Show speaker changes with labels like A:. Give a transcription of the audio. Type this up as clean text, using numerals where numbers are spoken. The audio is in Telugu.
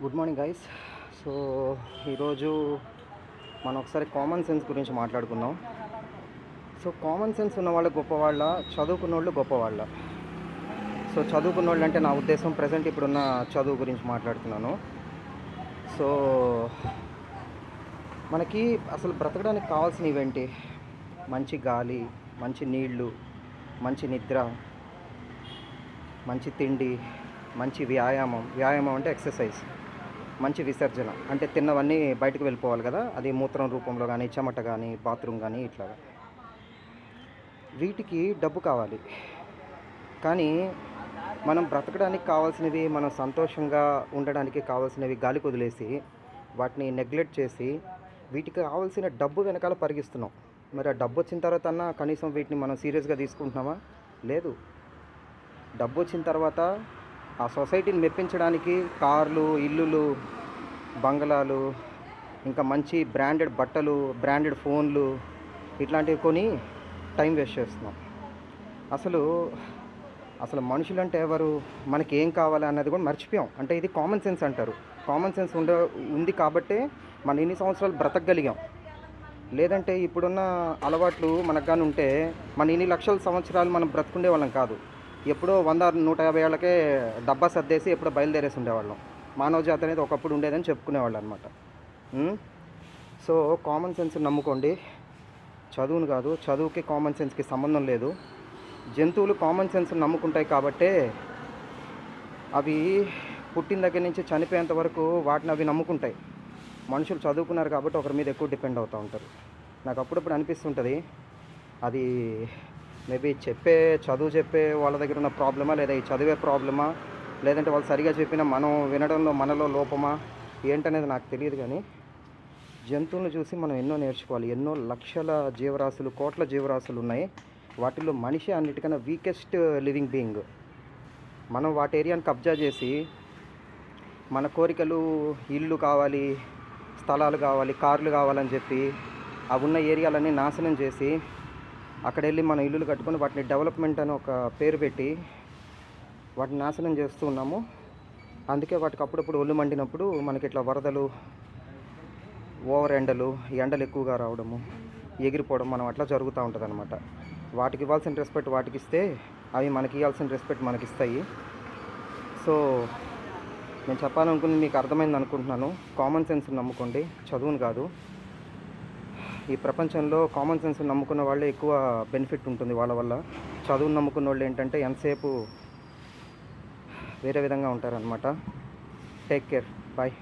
A: Good morning guys. సో ఈరోజు మనం ఒకసారి కామన్ సెన్స్ గురించి మాట్లాడుకుందాం. సో కామన్ సెన్స్ ఉన్న వాళ్ళు గొప్పవాళ్ళ, చదువుకున్న వాళ్ళు గొప్పవాళ్ళ? సో చదువుకున్న వాళ్ళు అంటే నా ఉద్దేశం ప్రజెంట్ ఇప్పుడున్న చదువు గురించి మాట్లాడుతున్నాను. సో మనకి అసలు బ్రతకడానికి కావాల్సినవి ఏంటి? మంచి గాలి, మంచి నీళ్ళు, మంచి నిద్ర, మంచి తిండి, మంచి వ్యాయామం. వ్యాయామం అంటే ఎక్సర్సైజ్. మంచి విసర్జన అంటే తిన్నవన్నీ బయటకు వెళ్ళిపోవాలి కదా, అది మూత్రం రూపంలో కానీ, చెమట కానీ, బాత్రూమ్ కానీ, ఇట్లా. వీటికి డబ్బు కావాలి. కానీ మనం బ్రతకడానికి కావాల్సినవి, మనం సంతోషంగా ఉండడానికి కావాల్సినవి గాలి వదిలేసి వాటిని నెగ్లెక్ట్ చేసి వీటికి కావాల్సిన డబ్బు వెనకాల పరిగిస్తున్నాం. మరి ఆ డబ్బు వచ్చిన తర్వాత అన్నా కనీసం వీటిని మనం సీరియస్గా తీసుకుంటున్నామా? లేదు. డబ్బు వచ్చిన తర్వాత ఆ సొసైటీని మెప్పించడానికి కార్లు, ఇల్లులు, బంగళాలు, ఇంకా మంచి బ్రాండెడ్ బట్టలు, బ్రాండెడ్ ఫోన్లు, ఇట్లాంటివి కొని టైం వేస్ట్ చేస్తున్నాం. అసలు అసలు మనుషులంటే ఎవరు, మనకి ఏం కావాలి అన్నది కూడా మర్చిపోయాం. అంటే ఇది కామన్ సెన్స్ అంటారు. కామన్ సెన్స్ ఉంది కాబట్టే మనం ఇన్ని సంవత్సరాలు బ్రతకగలిగాం. లేదంటే ఇప్పుడున్న అలవాట్లు మనకు కానీ ఉంటే మన ఇన్ని లక్షల సంవత్సరాలు మనం బ్రతుకుండే వాళ్ళం కాదు. ఎప్పుడో 100-150 ఏళ్ళకే డబ్బా సర్దేసి ఎప్పుడో బయలుదేరేసి ఉండేవాళ్ళం. మానవ జాతి అనేది ఒకప్పుడు ఉండేదని చెప్పుకునేవాళ్ళు అనమాట. సో కామన్ సెన్స్ నమ్ముకోండి, చదువును కాదు. చదువుకి కామన్ సెన్స్కి సంబంధం లేదు. జంతువులు కామన్ సెన్స్ నమ్ముకుంటాయి కాబట్టే అవి పుట్టిన దగ్గర నుంచి చనిపోయేంత వరకు వాటిని అవి నమ్ముకుంటాయి. మనుషులు చదువుకున్నారు కాబట్టి ఒకరి మీద ఎక్కువ డిపెండ్ అవుతూ ఉంటారు. నాకు అప్పుడప్పుడు అనిపిస్తుంటుంది, అది మేబీ చదువు చెప్పే వాళ్ళ దగ్గర ఉన్న ప్రాబ్లమా, లేదా ఈ చదివే ప్రాబ్లమా, లేదంటే వాళ్ళు సరిగా చెప్పిన మనం వినడంలో మనలో లోపమా ఏంటనేది నాకు తెలియదు. కానీ జంతువులను చూసి మనం ఎన్నో నేర్చుకోవాలి. ఎన్నో లక్షల జీవరాశులు, కోట్ల జీవరాశులు ఉన్నాయి. వాటిల్లో మనిషి అన్నిటికన్నా వీకెస్ట్ లివింగ్ బీయింగ్. మనం వాటి ఏరియాని కబ్జా చేసి మన కోరికలు, ఇల్లు కావాలి, స్థలాలు కావాలి, కార్లు కావాలని చెప్పి ఆ ఉన్న ఏరియాలన్నీ నాశనం చేసి అక్కడ వెళ్ళి మనం ఇల్లులు కట్టుకొని వాటిని డెవలప్మెంట్ అని ఒక పేరు పెట్టి వాటిని నాశనం చేస్తూ ఉన్నాము. అందుకే వాటికి అప్పుడప్పుడు ఒళ్ళు మండినప్పుడు మనకి ఇట్లా వరదలు, ఓవర్ ఎండలు ఎక్కువగా రావడము, ఎగిరిపోవడం మనం అట్లా జరుగుతూ ఉంటుంది అనమాట. వాటికి ఇవ్వాల్సిన రెస్పెక్ట్ వాటికి ఇస్తే అవి మనకి ఇవ్వాల్సిన రెస్పెక్ట్ మనకి ఇస్తాయి. సో నేను చెప్పాలనుకుని మీకు అర్థమైంది అనుకుంటున్నాను. కామన్ సెన్స్ నమ్ముకోండి, చదువును కాదు. ఈ ప్రపంచంలో కామన్ సెన్స్ నమ్ముకున్న వాళ్ళే ఎక్కువ బెనిఫిట్ ఉంటుంది వాళ్ళ వల్ల. చదువును నమ్ముకున్న వాళ్ళు ఏంటంటే ఎంతసేపు వేరే విధంగా ఉంటారనమాట. Take care, bye.